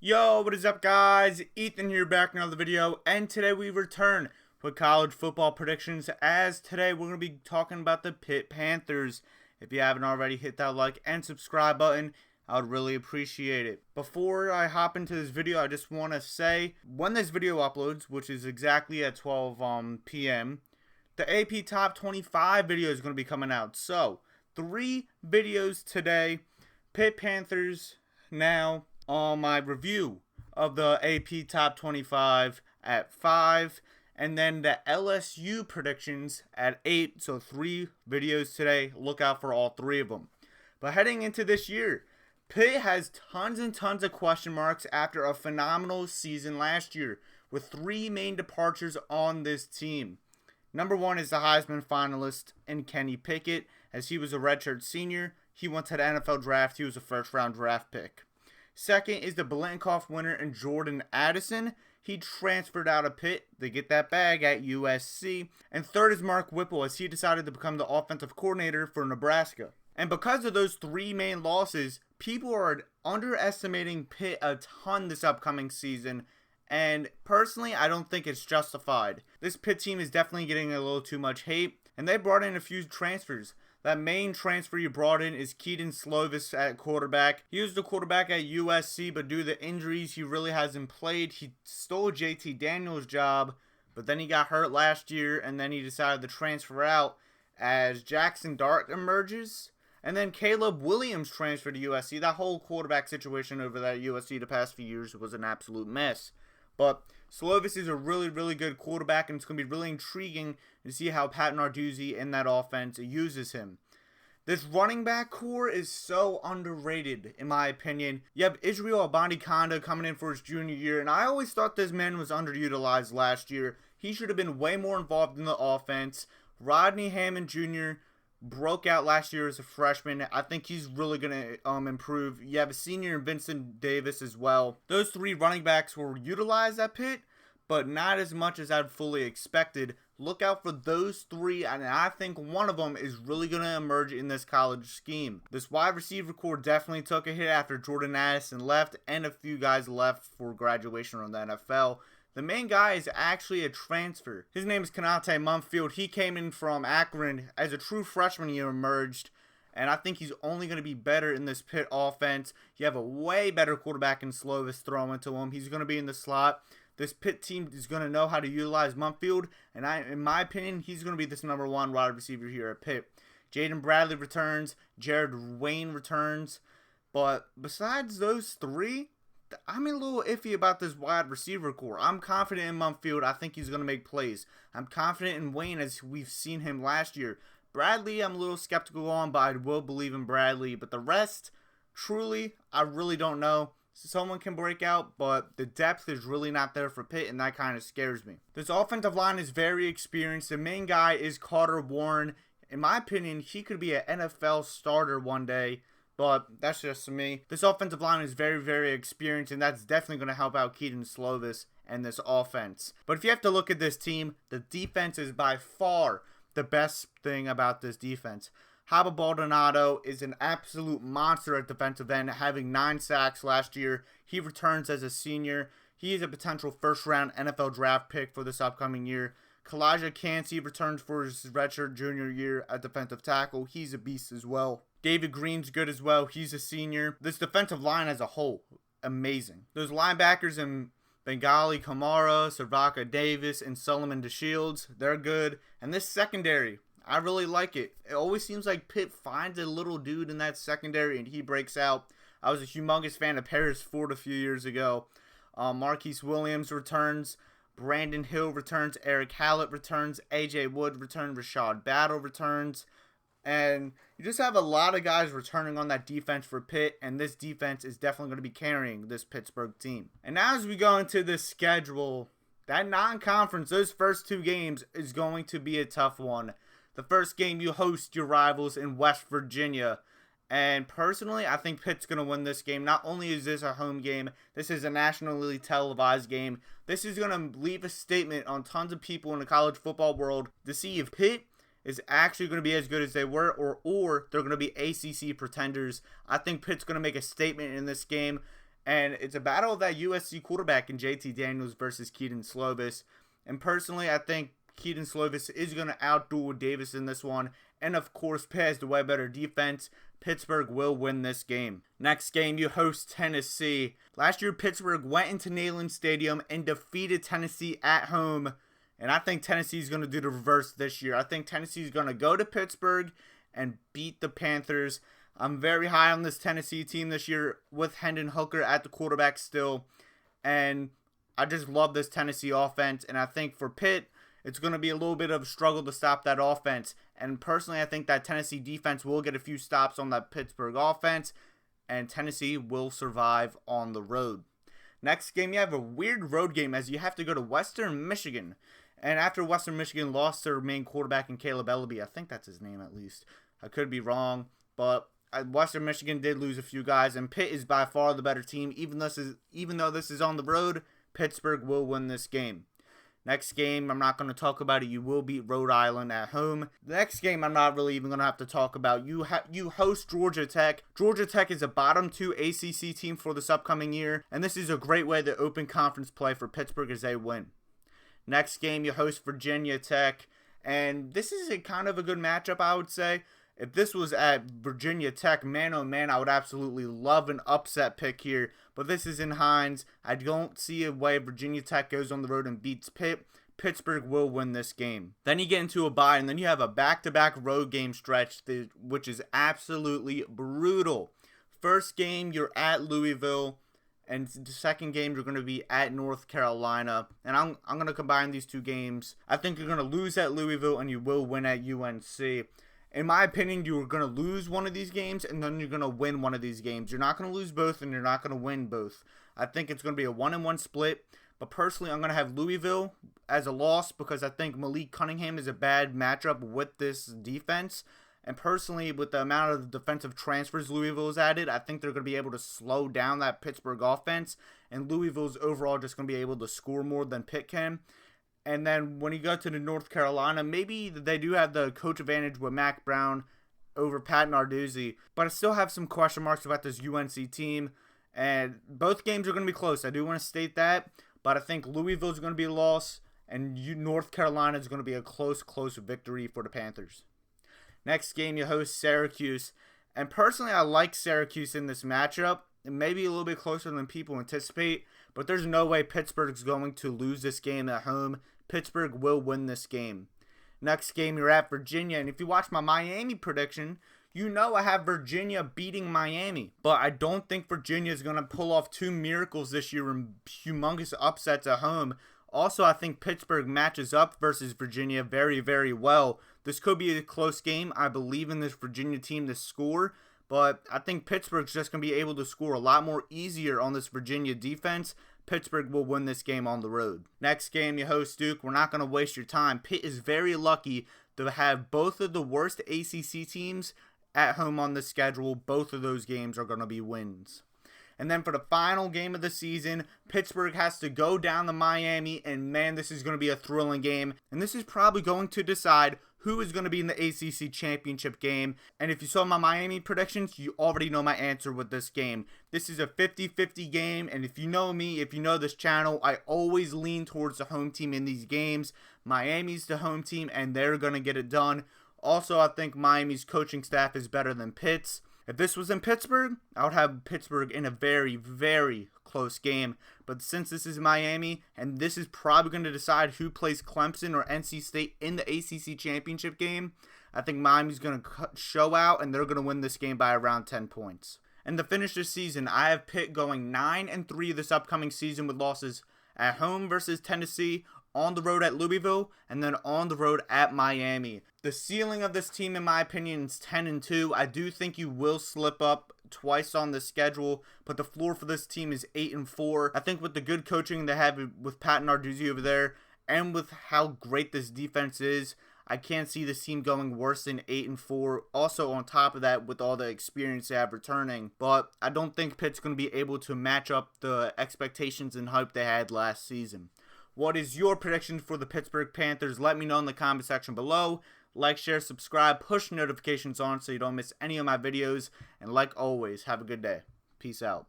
Yo, what is up guys? Ethan here back in another video, and today we return with college football predictions, as today we're going to be talking about the Pitt Panthers. If you haven't already, hit that like and subscribe button. I would really appreciate it. Before I hop into this video, I just want to say, when this video uploads, which is exactly at 12 p.m., the AP Top 25 video is going to be coming out. So, 3 videos today. Pitt Panthers now on my review of the AP Top 25 at 5, and then the LSU predictions at 8. So 3 videos today. Look out for all 3 of them. But heading into this year, Pitt has tons and tons of question marks after a phenomenal season last year, with 3 main departures on this team. Number 1 is the Heisman finalist in Kenny Pickett, as he was a redshirt senior. He went to the NFL draft. He was a first-round draft pick. Second is the Biletnikoff winner in Jordan Addison. He transferred out of Pitt to get that bag at USC. And third is Mark Whipple, as he decided to become the offensive coordinator for Nebraska. And because of those 3 main losses, people are underestimating Pitt a ton this upcoming season. And personally, I don't think it's justified. This Pitt team is definitely getting a little too much hate. And they brought in a few transfers. That main transfer you brought in is Kedon Slovis at quarterback. He was the quarterback at USC, but due to the injuries, he really hasn't played. He stole JT Daniels' job, but then he got hurt last year, and then he decided to transfer out as Jackson Dart emerges. And then Caleb Williams transferred to USC. That whole quarterback situation over there at USC the past few years was an absolute mess. But Slovis is a really, really good quarterback, and it's going to be really intriguing to see how Pat Narduzzi in that offense uses him. This running back core is so underrated, in my opinion. You have Israel Abanikanda coming in for his junior year, and I always thought this man was underutilized last year. He should have been way more involved in the offense. Rodney Hammond Jr. broke out last year as a freshman. I think he's really going to improve. You have a senior in Vincent Davis as well. Those 3 running backs were utilized at Pitt, but not as much as I'd fully expected. Look out for those 3, and I think one of them is really going to emerge in this college scheme. This wide receiver core definitely took a hit after Jordan Addison left, and a few guys left for graduation from the NFL. The main guy is actually a transfer. His name is Kanate Mumfield. He came in from Akron as a true freshman. He emerged, and I think he's only going to be better in this Pitt offense. You have a way better quarterback in Slovis throwing to him. He's going to be in the slot. This Pitt team is going to know how to utilize Mumfield, and in my opinion, he's going to be this number 1 wide receiver here at Pitt. Jaden Bradley returns. Jared Wayne returns. But besides those 3, I'm a little iffy about this wide receiver core. I'm confident in Mumfield. I think he's going to make plays. I'm confident in Wayne, as we've seen him last year. Bradley, I'm a little skeptical on, but I will believe in Bradley. But the rest, truly, I really don't know. Someone can break out, but the depth is really not there for Pitt, and that kind of scares me. This offensive line is very experienced. The main guy is Carter Warren. In my opinion, he could be an NFL starter one day, but that's just me. This offensive line is very, very experienced, and that's definitely going to help out Kedon Slovis and this offense. But if you have to look at this team, the defense is by far the best thing about this defense. Haba Baldonado is an absolute monster at defensive end, having 9 sacks last year. He returns as a senior. He is a potential first-round NFL draft pick for this upcoming year. Kalijah Cansey returns for his redshirt junior year at defensive tackle. He's a beast as well. David Green's good as well. He's a senior. This defensive line as a whole, amazing. Those linebackers in Bengali Kamara, Savaka Davis, and Solomon DeShields, they're good. And this secondary, I really like it. It always seems like Pitt finds a little dude in that secondary and he breaks out. I was a humongous fan of Paris Ford a few years ago. Marquise Williams returns. Brandon Hill returns. Eric Hallett returns. AJ Wood returns. Rashad Battle returns. And you just have a lot of guys returning on that defense for Pitt, and this defense is definitely going to be carrying this Pittsburgh team. And now as we go into this schedule, that non-conference, those first 2 games is going to be a tough one. The first game, you host your rivals in West Virginia. And personally, I think Pitt's going to win this game. Not only is this a home game, this is a nationally televised game. This is going to leave a statement on tons of people in the college football world to see if Pitt is actually going to be as good as they were, or they're going to be ACC pretenders. I think Pitt's going to make a statement in this game. And it's a battle of that USC quarterback in JT Daniels versus Keaton Slovis. And personally, I think Keaton Slovis is going to outduel Davis in this one. And of course, Pitt has the way better defense. Pittsburgh will win this game. Next game, you host Tennessee. Last year, Pittsburgh went into Neyland Stadium and defeated Tennessee at home. And I think Tennessee is going to do the reverse this year. I think Tennessee is going to go to Pittsburgh and beat the Panthers. I'm very high on this Tennessee team this year with Hendon Hooker at the quarterback still. And I just love this Tennessee offense. And I think for Pitt, it's going to be a little bit of a struggle to stop that offense. And personally, I think that Tennessee defense will get a few stops on that Pittsburgh offense. And Tennessee will survive on the road. Next game, you have a weird road game as you have to go to Western Michigan. And after Western Michigan lost their main quarterback in Caleb Ellaby, I think that's his name at least. I could be wrong, but Western Michigan did lose a few guys, and Pitt is by far the better team. Even though this is on the road, Pittsburgh will win this game. Next game, I'm not going to talk about it. You will beat Rhode Island at home. The next game, I'm not really even going to have to talk about. You host Georgia Tech. Georgia Tech is a bottom 2 ACC team for this upcoming year, and this is a great way to open conference play for Pittsburgh as they win. Next game, you host Virginia Tech, and this is a kind of a good matchup, I would say. If this was at Virginia Tech, man oh man, I would absolutely love an upset pick here. But this is in Hines. I don't see a way Virginia Tech goes on the road and beats Pitt. Pittsburgh will win this game. Then you get into a bye, and then you have a back-to-back road game stretch, which is absolutely brutal. First game, you're at Louisville. And the second game, you're going to be at North Carolina. And I'm going to combine these two games. I think you're going to lose at Louisville and you will win at UNC. In my opinion, you're going to lose one of these games and then you're going to win one of these games. You're not going to lose both and you're not going to win both. I think it's going to be a 1-1 split. But personally, I'm going to have Louisville as a loss because I think Malik Cunningham is a bad matchup with this defense. And personally, with the amount of defensive transfers Louisville has added, I think they're going to be able to slow down that Pittsburgh offense. And Louisville's overall just going to be able to score more than Pitt can. And then when you go to the North Carolina, maybe they do have the coach advantage with Mac Brown over Pat Narduzzi. But I still have some question marks about this UNC team. And both games are going to be close. I do want to state that. But I think Louisville's going to be a loss. And North Carolina is going to be a close victory for the Panthers. Next game, you host Syracuse. And personally, I like Syracuse in this matchup. It may be a little bit closer than people anticipate, but there's no way Pittsburgh's going to lose this game at home. Pittsburgh will win this game. Next game, you're at Virginia. And if you watch my Miami prediction, you know I have Virginia beating Miami. But I don't think Virginia is going to pull off two miracles this year and humongous upsets at home. Also, I think Pittsburgh matches up versus Virginia very, very well. This could be a close game. I believe in this Virginia team to score, but I think Pittsburgh's just going to be able to score a lot more easier on this Virginia defense. Pittsburgh will win this game on the road. Next game, you host Duke. We're not going to waste your time. Pitt is very lucky to have both of the worst ACC teams at home on the schedule. Both of those games are going to be wins. And then for the final game of the season, Pittsburgh has to go down to Miami, and man, this is going to be a thrilling game. And this is probably going to decide who is going to be in the ACC championship game. And if you saw my Miami predictions, you already know my answer with this game. This is a 50-50 game, and if you know me, if you know this channel, I always lean towards the home team in these games. Miami's the home team, and they're going to get it done. Also, I think Miami's coaching staff is better than Pitt's. If this was in Pittsburgh, I would have Pittsburgh in a very, very close game. But since this is Miami, and this is probably going to decide who plays Clemson or NC State in the ACC championship game, I think Miami's going to show out, and they're going to win this game by around 10 points. And to finish this season, I have Pitt going 9-3 this upcoming season with losses at home versus Tennessee, on the road at Louisville, and then on the road at Miami. The ceiling of this team, in my opinion, is 10-2. I do think you will slip up twice on the schedule, but the floor for this team is 8-4. I think with the good coaching they have with Pat Narduzzi over there, and with how great this defense is, I can't see this team going worse than 8-4. Also, on top of that, with all the experience they have returning, but I don't think Pitt's going to be able to match up the expectations and hype they had last season. What is your prediction for the Pittsburgh Panthers? Let me know in the comment section below. Like, share, subscribe, push notifications on so you don't miss any of my videos. And like always, have a good day. Peace out.